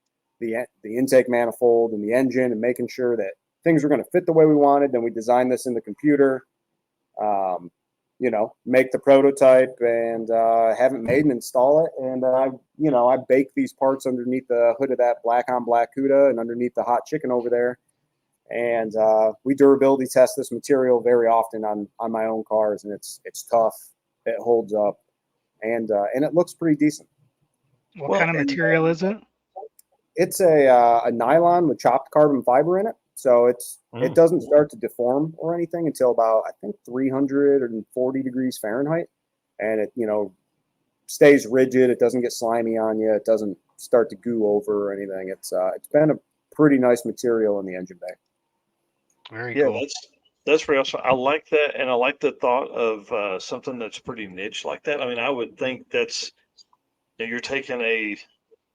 the intake manifold and the engine and making sure that things were going to fit the way we wanted. Then we designed this in the computer. Make the prototype and have it made and install it. And I bake these parts underneath the hood of that black on black Cuda and underneath the hot chicken over there. And we durability test this material very often on my own cars, and it's tough. It holds up, and it looks pretty decent. What kind of material is it? It's a nylon with chopped carbon fiber in it. So it doesn't start to deform or anything until about, I think, 340 degrees Fahrenheit. And it, stays rigid. It doesn't get slimy on you. It doesn't start to goo over or anything. It's been a pretty nice material in the engine bay. Very cool. Yeah, that's pretty awesome. I like that, and I like the thought of something that's pretty niche like that. I mean, I would think that's you're taking a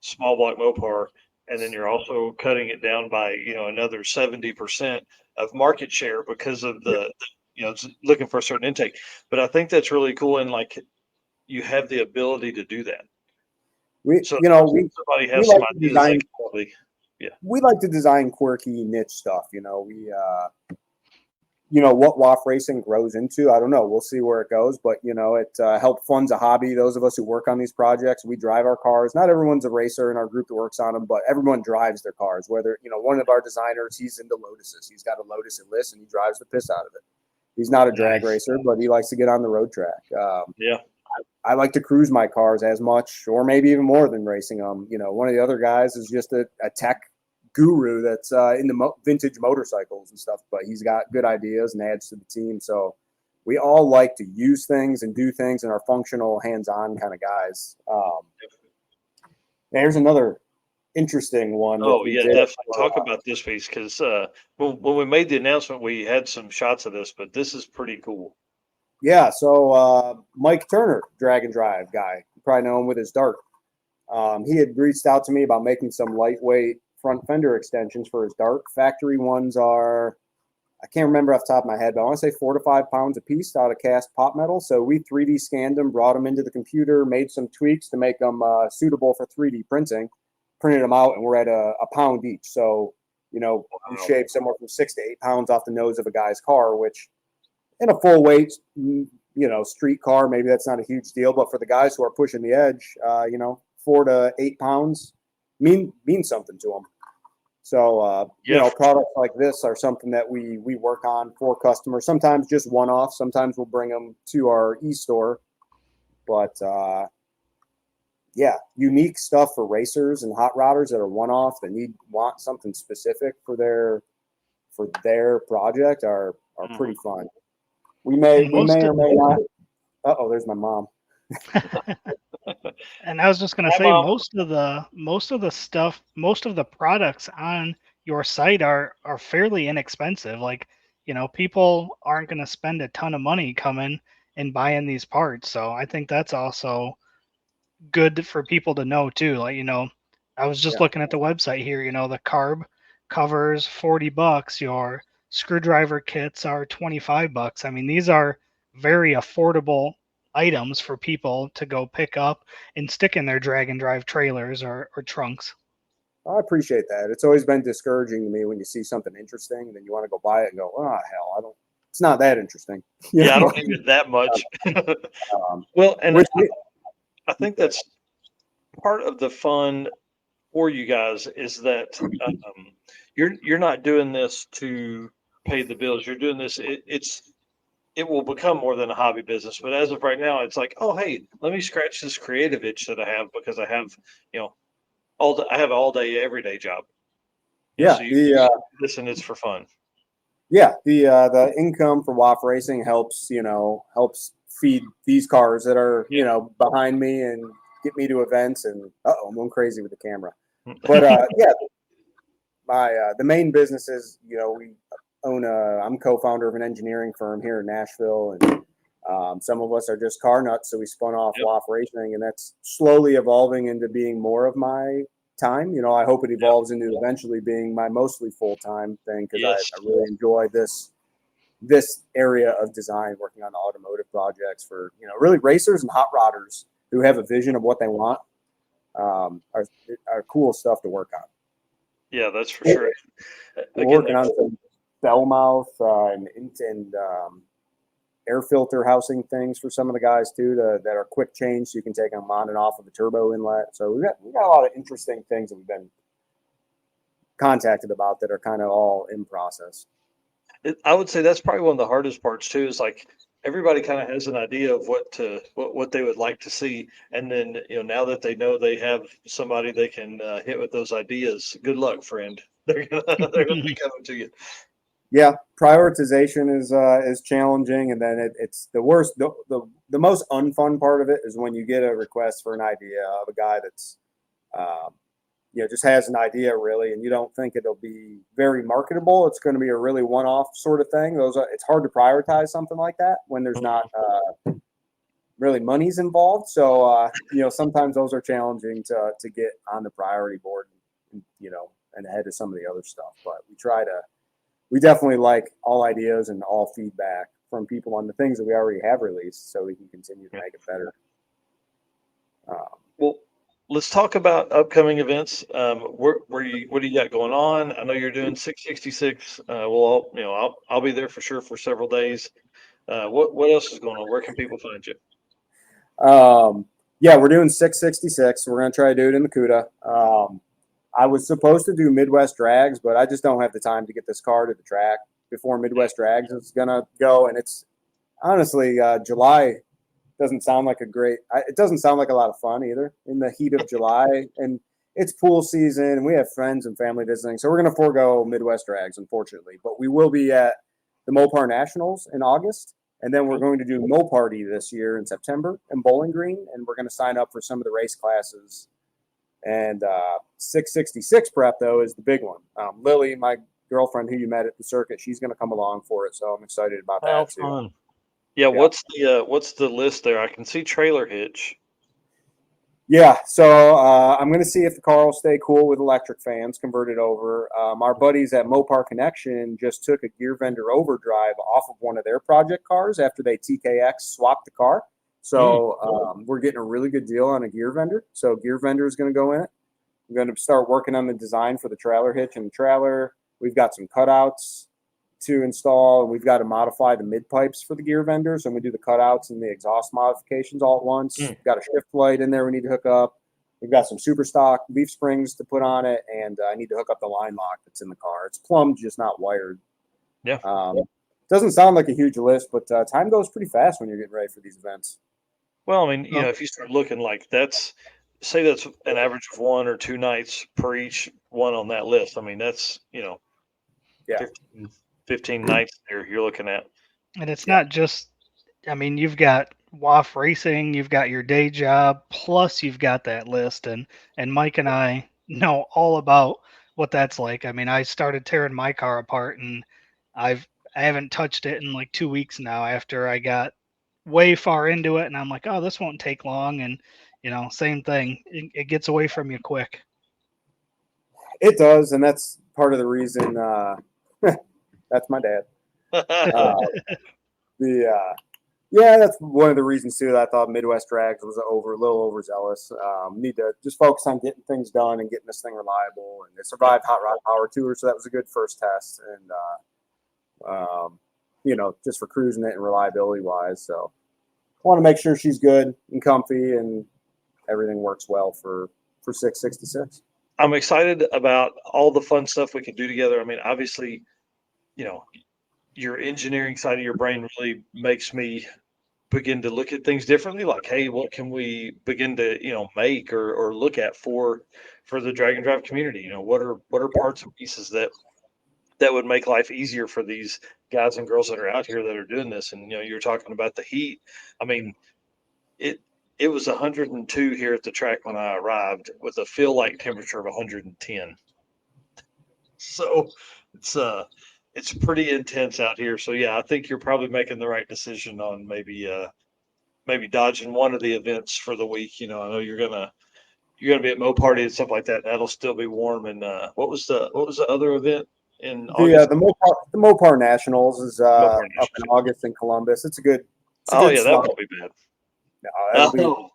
small block Mopar, and then you're also cutting it down by another 70% of market share because of it's looking for a certain intake. But I think that's really cool, and like you have the ability to do that. Somebody has some ideas. We like to design quirky niche stuff. What WAF racing grows into, I don't know. We'll see where it goes, but it help funds a hobby. Those of us who work on these projects, we drive our cars. Not everyone's a racer in our group that works on them, but everyone drives their cars. Whether one of our designers, he's into Lotuses. He's got a Lotus Elise, and he drives the piss out of it. He's not a drag racer, but he likes to get on the road track. I like to cruise my cars as much, or maybe even more than racing them. One of the other guys is just a tech guru that's into vintage motorcycles and stuff, but he's got good ideas and adds to the team. So we all like to use things and do things and are functional, hands-on kind of guys. There's another interesting one. Oh, yeah, definitely. Talk about this piece, because when we made the announcement, we had some shots of this, but this is pretty cool. Yeah, so Mike Turner, Drag and Drive guy, you probably know him with his Dart. He had reached out to me about making some lightweight front fender extensions for his Dart. Factory ones are, I can't remember off the top of my head, but I want to say 4 to 5 pounds a piece out of cast pot metal. So we 3D scanned them, brought them into the computer, made some tweaks to make them suitable for 3D printing, printed them out, and we're at a pound each. So, we shave somewhere from 6 to 8 pounds off the nose of a guy's car, which in a full weight, street car, maybe that's not a huge deal. But for the guys who are pushing the edge, 4 to 8 pounds mean something to them. So, products like this are something that we work on for customers. Sometimes just one-off. Sometimes we'll bring them to our e-store. But, unique stuff for racers and hot rodders that are one-off that want something specific for their project are pretty fun. We may or may not. There's my mom. And I was just going to say, Mom. most of the stuff, most of the products on your site are fairly inexpensive. Like, people aren't going to spend a ton of money coming and buying these parts. So I think that's also good for people to know too. Like, I was just looking at the website here, the carb covers $40. Your screwdriver kits are $25. I mean, these are very affordable items for people to go pick up and stick in their drag and drive trailers or trunks. I appreciate that. It's always been discouraging to me when you see something interesting and then you want to go buy it and go, oh hell, it's not that interesting. I don't need it that much. Well, and I think that's part of the fun for you guys is that you're not doing this to pay the bills. You're doing this. It will become more than a hobby business. But as of right now, it's like, oh, hey, let me scratch this creative itch that I have because I have, I have all day, everyday job. Yeah. So you listen, it's for fun. Yeah. The income for WAF racing helps feed these cars that are, behind me and get me to events. And I'm going crazy with the camera. But the main business is, we own I'm co-founder of an engineering firm here in Nashville, and some of us are just car nuts, so we spun off WAF Racing, and that's slowly evolving into being more of my time. I hope it evolves into eventually being my mostly full-time thing because I really enjoy this area of design, working on automotive projects for really racers and hot rodders who have a vision of what they want. Are cool stuff to work on. Yeah, that's for sure. We're working on some bell mouth and air filter housing things for some of the guys too that are quick change, so you can take them on and off of the turbo inlet. So we got a lot of interesting things that we've been contacted about that are kind of all in process. I would say that's probably one of the hardest parts too. Is like everybody kind of has an idea of what they would like to see, and then now that they know they have somebody they can hit with those ideas, good luck, friend. They're gonna be coming to you. Yeah, prioritization is challenging, and then it's the worst. The most unfun part of it is when you get a request for an idea of a guy that's, just has an idea really, and you don't think it'll be very marketable. It's going to be a really one-off sort of thing. It's hard to prioritize something like that when there's not really money's involved. So sometimes those are challenging to get on the priority board, and ahead of some of the other stuff. But we definitely like all ideas and all feedback from people on the things that we already have released, so we can continue to make it better. Well, let's talk about upcoming events. What do you got going on? I know you're doing 666. I'll be there for sure for several days. What else is going on? Where can people find you? We're doing 666. We're going to try to do it in the CUDA. I was supposed to do Midwest Drags, but I just don't have the time to get this car to the track before Midwest Drags is going to go. And it's honestly, July doesn't sound like it doesn't sound like a lot of fun either in the heat of July. And it's pool season and we have friends and family visiting. So we're going to forego Midwest Drags, unfortunately. But we will be at the Mopar Nationals in August. And then we're going to do Moparty this year in September in Bowling Green. And we're going to sign up for some of the race classes. And 666 prep, though, is the big one. Lily, my girlfriend who you met at the circuit, she's going to come along for it. So I'm excited about that, too. Fun. Yeah, what's the list there? I can see trailer hitch. Yeah, so I'm going to see if the car will stay cool with electric fans converted over. Our buddies at Mopar Connection just took a gear vendor overdrive off of one of their project cars after they TKX swapped the car. So we're getting a really good deal on a gear vendor. So gear vendor is going to go in it. We're going to start working on the design for the trailer hitch and the trailer. We've got some cutouts to install, and we've got to modify the mid pipes for the gear vendor. So we do the cutouts and the exhaust modifications all at once. We've got a shift light in there we need to hook up. We've got some super stock leaf springs to put on it, and I need to hook up the line lock that's in the car. It's plumbed, just not wired. Yeah. Doesn't sound like a huge list, but time goes pretty fast when you're getting ready for these events. Well, I mean, if you start looking like that's say that's an average of 1 or 2 nights per each one on that list. I mean, that's, Yeah. 15 nights there you're looking at. And it's not just, I mean, you've got WAF racing, you've got your day job, plus you've got that list. And Mike and I know all about what that's like. I mean, I started tearing my car apart, and I haven't touched it in like 2 weeks now after I got way far into it, and I'm like, oh, this won't take long. And same thing, it gets away from you quick. It does, and that's part of the reason. That's my dad. Yeah, that's one of the reasons too that I thought Midwest Drags was a little overzealous. Need to just focus on getting things done and getting this thing reliable. And it survived Hot Rod Power Tour, so that was a good first test. And just for cruising it and reliability wise. So I want to make sure she's good and comfy and everything works well for 666. I'm excited about all the fun stuff we can do together. I mean, obviously, your engineering side of your brain really makes me begin to look at things differently. Like, hey, what can we begin to, make or look at for the drag and drive community? What are parts and pieces that would make life easier for these guys and girls that are out here that are doing this? And, you're talking about the heat. I mean, it was 102 here at the track when I arrived with a feel like temperature of 110. So it's pretty intense out here. So yeah, I think you're probably making the right decision on maybe dodging one of the events for the week. I know you're gonna be at Mo Party and stuff like that. That'll still be warm. And what was the other event in August? The Mopar Nationals is Mopar up in August in Columbus. It's a good. That won't be bad. No, it'll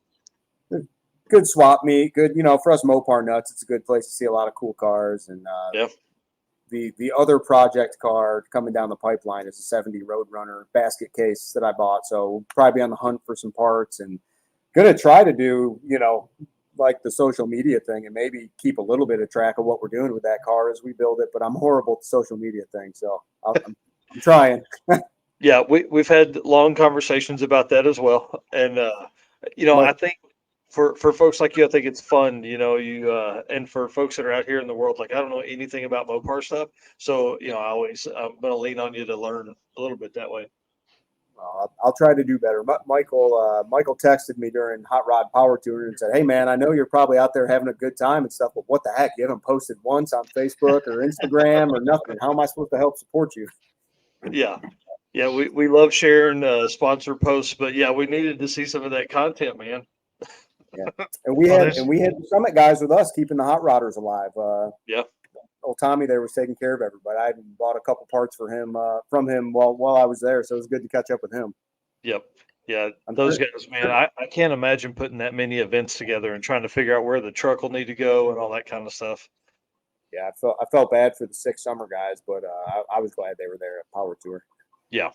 be good swap meet. Good, for us Mopar nuts, it's a good place to see a lot of cool cars. And the other project car coming down the pipeline is a 70 Roadrunner basket case that I bought. So we'll probably be on the hunt for some parts and gonna try to do, like the social media thing and maybe keep a little bit of track of what we're doing with that car as we build it. But I'm horrible at the social media thing, so I'm trying. Yeah, we've had long conversations about that as well. And I think for folks like you, I think it's fun, and for folks that are out here in the world, like I don't know anything about Mopar stuff. So, I'm going to lean on you to learn a little bit that way. I'll try to do better. Michael texted me during Hot Rod Power Tour and said, "Hey man, I know you're probably out there having a good time and stuff, but what the heck? You haven't posted once on Facebook or Instagram or nothing. How am I supposed to help support you?" Yeah. Yeah, we love sharing sponsor posts, but yeah, we needed to see some of that content, man. Yeah, and we had the Summit guys with us keeping the hot rodders alive. Yeah, old Tommy there was taking care of everybody. I bought a couple parts for him from him while I was there, so it was good to catch up with him. Yep, yeah, those guys, man. I can't imagine putting that many events together and trying to figure out where the truck will need to go and all that kind of stuff. Yeah, I felt bad for the 6 Summer guys, but I was glad they were there at Power Tour. Yeah,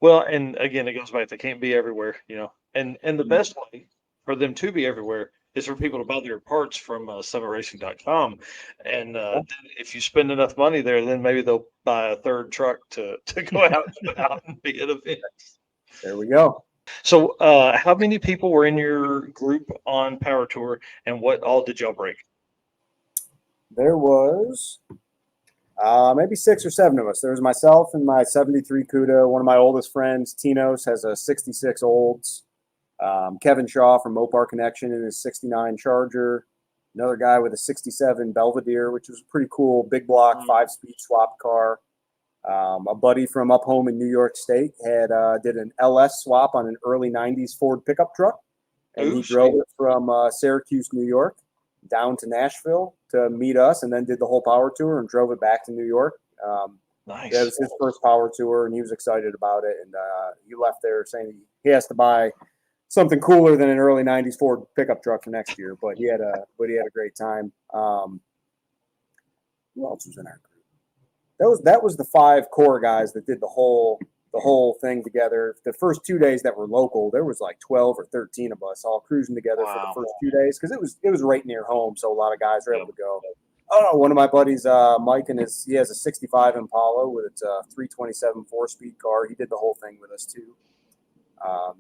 well, and again, it goes back. They can't be everywhere, and the best way for them to be everywhere is for people to buy their parts from summitracing.com. And if you spend enough money there, then maybe they'll buy a third truck to go out and be at events. There we go. So how many people were in your group on Power Tour, and what all did y'all break? There was maybe 6 or 7 of us. There was myself and my 73 CUDA. One of my oldest friends, Tinos, has a 66 Olds. Kevin Shaw from Mopar Connection in his 69 Charger. Another guy with a 67 Belvedere, which was a pretty cool big block 5-speed swap car. A buddy from up home in New York State did an LS swap on an early 90s Ford pickup truck. And he drove it from Syracuse, New York, down to Nashville to meet us, and then did the whole Power Tour and drove it back to New York. Nice. That was his first Power Tour, and he was excited about it. And he left there saying he has to buy something cooler than an early 90s Ford pickup truck for next year. But he had a great time. Who else was in our group? That was the 5 core guys that did the whole thing together. The first 2 days that were local, there was like 12 or 13 of us all cruising together for the first 2 days because it was right near home, so a lot of guys were able to go. Oh, one of my buddies, Mike, he has a 65 Impala with its 327 4-speed car. He did the whole thing with us too.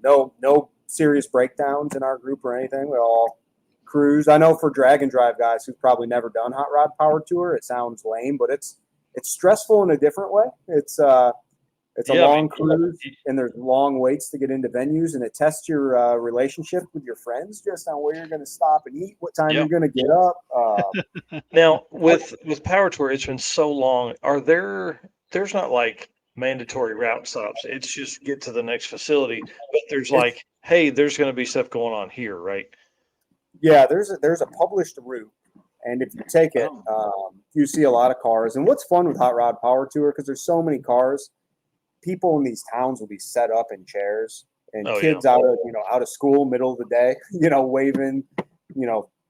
No serious breakdowns in our group or anything. We all cruise. I know for drag and drive guys who've probably never done hot rod power tour, it sounds lame, but it's stressful in a different way. It's a long cruise, and there's long waits to get into venues, and it tests your relationship with your friends just on where you're going to stop and eat, what time you're going to get up. Now with power tour, it's been so long. There's not like mandatory route stops. It's just get to the next facility, but there's like, hey, there's going to be stuff going on here, right? Yeah, there's a published route, and if you take it, you see a lot of cars. And what's fun with hot rod power tour, because there's so many cars, people in these towns will be set up in chairs, and kids out of school, middle of the day,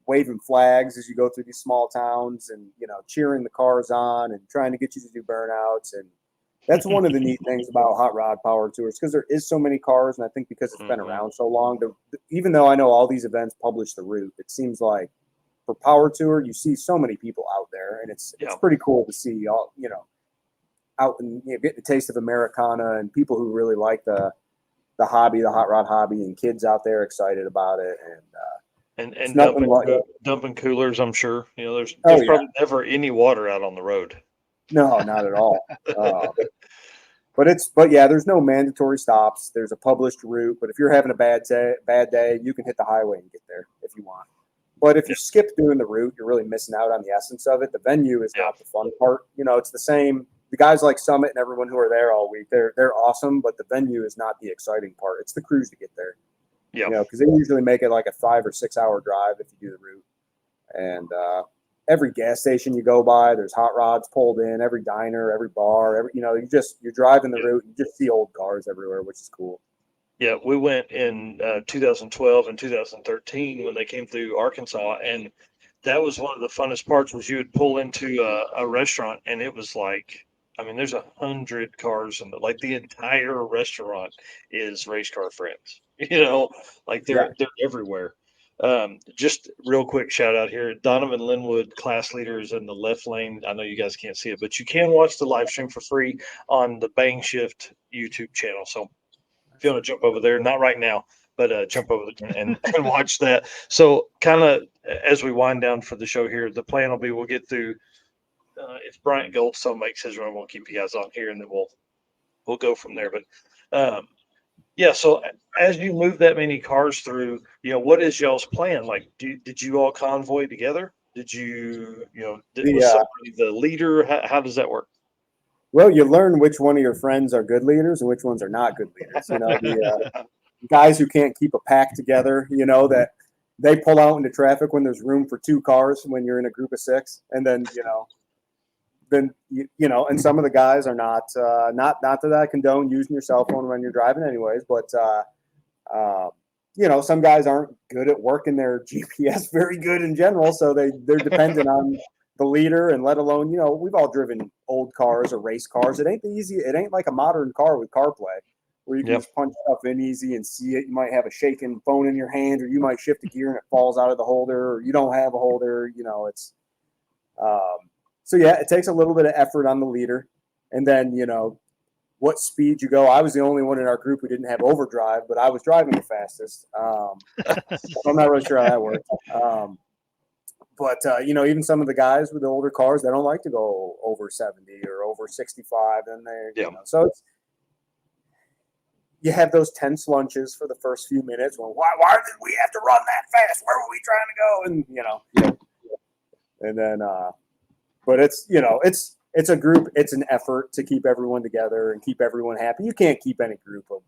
waving flags as you go through these small towns, and cheering the cars on and trying to get you to do burnouts. And that's one of the neat things about hot rod power tours, because there is so many cars, and I think because it's been around so long, even though I know all these events publish the route, it seems like for power tour you see so many people out there, and it's pretty cool to see all out and getting a taste of Americana, and people who really like the hobby, the hot rod hobby, and kids out there excited about it, and dumping coolers. I'm sure there's probably never any water out on the road. No, not at all. But there's no mandatory stops. There's a published route, but if you're having a bad day, you can hit the highway and get there if you want. But if you skip doing the route, you're really missing out on the essence of it. The venue is not the fun part. It's the same. The guys like Summit and everyone who are there all week, they're awesome, but the venue is not the exciting part. It's the cruise to get there. Yeah. Because they usually make it like a 5 or 6 hour drive if you do the route. And every gas station you go by, there's hot rods pulled in. Every diner, every bar, you're driving the route. You just see old cars everywhere, which is cool. Yeah, we went in 2012 and 2013 when they came through Arkansas, and that was one of the funnest parts. Was you would pull into a restaurant, and it was like, there's 100 cars, and like the entire restaurant is race car friends. Like they're everywhere. Just real quick shout out here, Donovan Linwood, class leaders in the left lane. I know you guys can't see it, but you can watch the live stream for free on the Bang Shift YouTube channel. So if you want to jump over there, not right now, but jump over there and watch that. So kind of as we wind down for the show here, the plan will be we'll get through. If Bryant Goldstone makes his run, we'll keep you guys on here, and then we'll go from there. But so as you move that many cars through, what is y'all's plan? Like, did you all convoy together? Did you, was somebody the leader? How does that work? Well, you learn which one of your friends are good leaders and which ones are not good leaders. The guys who can't keep a pack together, that they pull out into traffic when there's room for 2 cars when you're in a group of 6, and then and some of the guys are not that I condone using your cell phone when you're driving anyways, but some guys aren't good at working their GPS very good in general, so they're dependent on the leader, and let alone, we've all driven old cars or race cars. It ain't like a modern car with CarPlay where you can just punch stuff in easy and see it. You might have a shaking phone in your hand, or you might shift a gear and it falls out of the holder, or you don't have a holder, it's so it takes a little bit of effort on the leader, and then what speed you go. I was the only one in our group who didn't have overdrive, but I was driving the fastest. So I'm not really sure how that worked. But even some of the guys with the older cars, they don't like to go over 70 or over 65, and so it's, you have those tense lunches for the first few minutes. Well, why did we have to run that fast? Where were we trying to go? And and then. But it's a group. It's an effort to keep everyone together and keep everyone happy. You can't keep any group of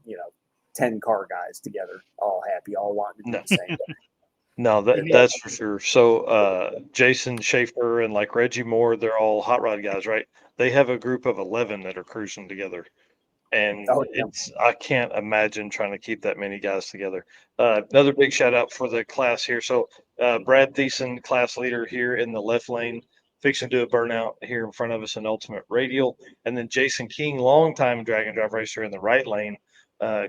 10 car guys together all happy, all wanting to do the same thing. No, that's for sure. So Jason Schaefer and like Reggie Moore, they're all hot rod guys, right? They have a group of 11 that are cruising together, and I can't imagine trying to keep that many guys together. Another big shout out for the class here. So Brad Thiessen, class leader here in the left lane, fixing to do a burnout here in front of us in Ultimate Radial. And then Jason King, longtime drag and drive racer in the right lane,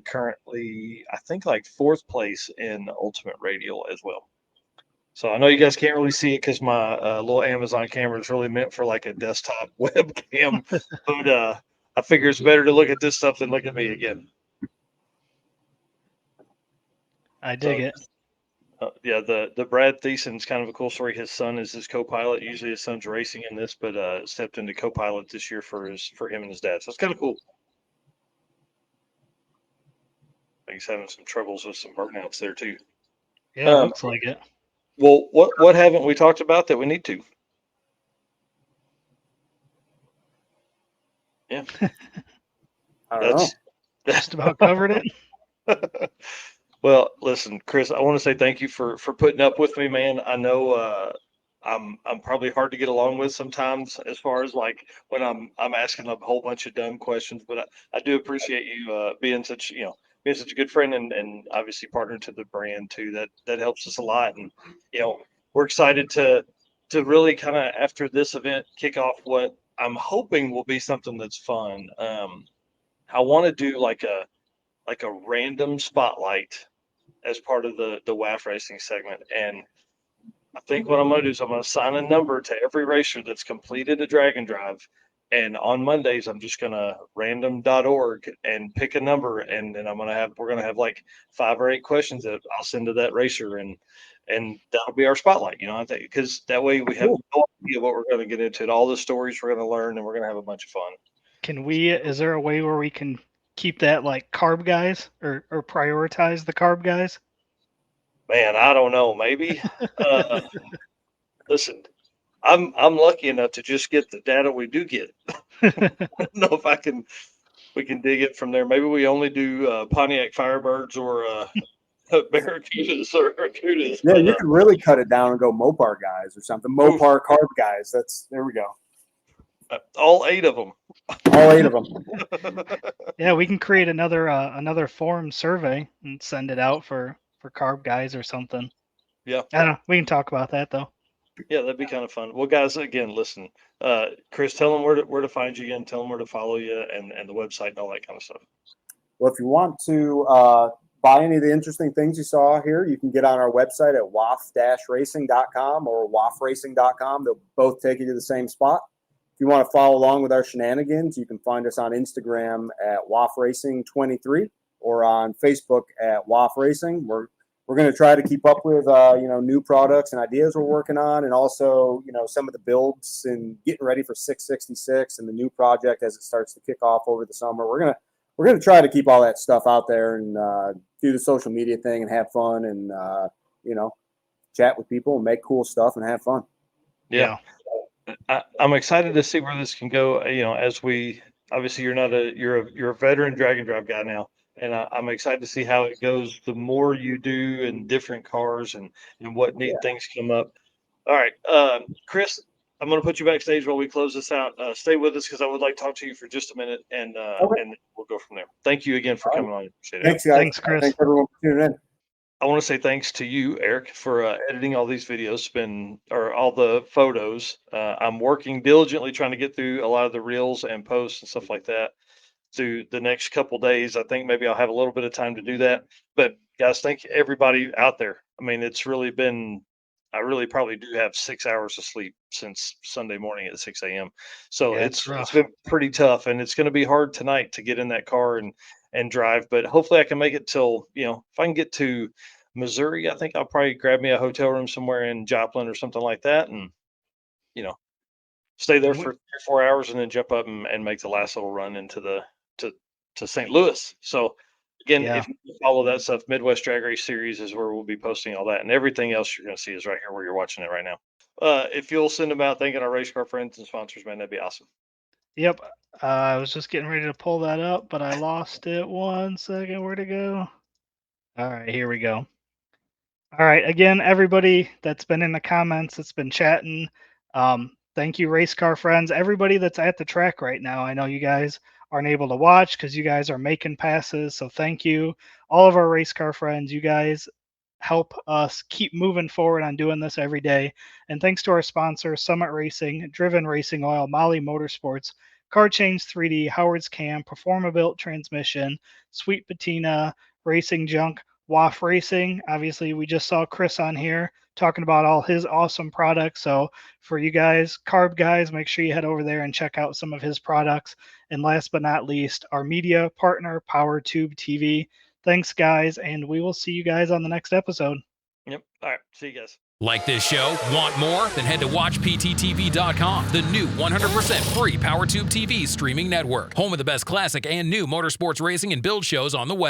currently, I think, like 4th place in Ultimate Radial as well. So I know you guys can't really see it because my little Amazon camera is really meant for like a desktop webcam, but I figure it's better to look at this stuff than look at me again. I dig it. Yeah, the Brad Thiessen's kind of a cool story. His son is his co-pilot. Usually his son's racing in this, but stepped into co-pilot this year for him and his dad. So it's kind of cool. He's having some troubles with some burnouts there too. Yeah, looks like it. Well, what haven't we talked about that we need to? Yeah, I don't know. Just about covered it. Well, listen, Chris, I want to say thank you for putting up with me, man. I know I'm probably hard to get along with sometimes, as far as like when I'm asking a whole bunch of dumb questions, but I do appreciate you being such being such a good friend and obviously partner to the brand too. That helps us a lot, and we're excited to really kind of after this event kick off what I'm hoping will be something that's fun. I want to do like a random spotlight as part of the WAF racing segment. And I think what I'm going to do is I'm going to assign a number to every racer that's completed a drag and drive. And on Mondays, I'm just going to random.org and pick a number. And then we're going to have like 5 or 8 questions that I'll send to that racer. And that'll be our spotlight, I think, because that way we have no idea what we're going to get into, all the stories we're going to learn, and we're going to have a bunch of fun. Is there a way where we can keep that like carb guys or prioritize the carb guys? Man, I don't know. Maybe. Listen, I'm lucky enough to just get the data we do get. I don't know if we can dig it from there. Maybe we only do Pontiac Firebirds or Barracudas or Barracudas. Yeah, you can really cut it down and go Mopar guys or something. Mopar carb guys. There we go. All 8 of them. All 8 of them. Yeah, we can create another form survey and send it out for carb guys or something. Yeah. I don't know. We can talk about that though. Yeah, that'd be kind of fun. Well, guys, again, listen, Chris, tell them where to find you again. Tell them where to follow you and the website and all that kind of stuff. Well, if you want to buy any of the interesting things you saw here, you can get on our website at waf-racing.com or wafracing.com. They'll both take you to the same spot. If you want to follow along with our shenanigans, you can find us on Instagram at wafracing23 or on Facebook at wafracing. We're going to try to keep up with new products and ideas we're working on, and also some of the builds and getting ready for 666 and the new project as it starts to kick off over the summer. We're gonna try to keep all that stuff out there and do the social media thing and have fun and chat with people and make cool stuff and have fun. Yeah. I'm excited to see where this can go. As we obviously you're a veteran drag and drive guy now. And I'm excited to see how it goes. The more you do in different cars and what neat things come up. All right, Chris, I'm going to put you backstage while we close this out. Stay with us because I would like to talk to you for just a minute, and we'll go from there. Thank you again for coming on. Appreciate it. Thanks, guys. Thanks, Chris. Thanks everyone for tuning in. I want to say thanks to you, Eric, for editing all these videos, or all the photos. I'm working diligently trying to get through a lot of the reels and posts and stuff like that through the next couple days. I think maybe I'll have a little bit of time to do that. But guys, thank you everybody out there. I mean, it's really been, I really probably do have 6 hours of sleep since Sunday morning at 6 a.m. So it's been pretty tough, and it's going to be hard tonight to get in that car and drive. But hopefully I can make it till, if I can get to Missouri, I think I'll probably grab me a hotel room somewhere in Joplin or something like that. And, stay there for 3 or 4 hours and then jump up and make the last little run into to St. Louis. So again, if you follow that stuff, Midwest Drag Race Series is where we'll be posting all that, and everything else you're going to see is right here where you're watching it right now. If you'll send them out thanking our race car friends and sponsors, man, that'd be awesome. Yep. I was just getting ready to pull that up, but I lost it. 1 second. Where'd it go? All right, here we go. All right. Again, everybody that's been in the comments, that's been chatting. Thank you, race car friends. Everybody that's at the track right now. I know you guys aren't able to watch because you guys are making passes. So thank you. All of our race car friends, you guys help us keep moving forward on doing this every day. And thanks to our sponsors, Summit Racing, Driven Racing Oil, Molly Motorsports, Car Change 3D, Howard's Cam, Performabuilt Transmission, Sweet Patina, Racing Junk, WAF Racing. Obviously, we just saw Chris on here talking about all his awesome products. So for you guys, carb guys, make sure you head over there and check out some of his products. And last but not least, our media partner, PowerTube TV. Thanks, guys, and we will see you guys on the next episode. Yep. All right. See you guys. Like this show? Want more? Then head to WatchPTTV.com, the new 100% free PowerTube TV streaming network. Home of the best classic and new motorsports racing and build shows on the web.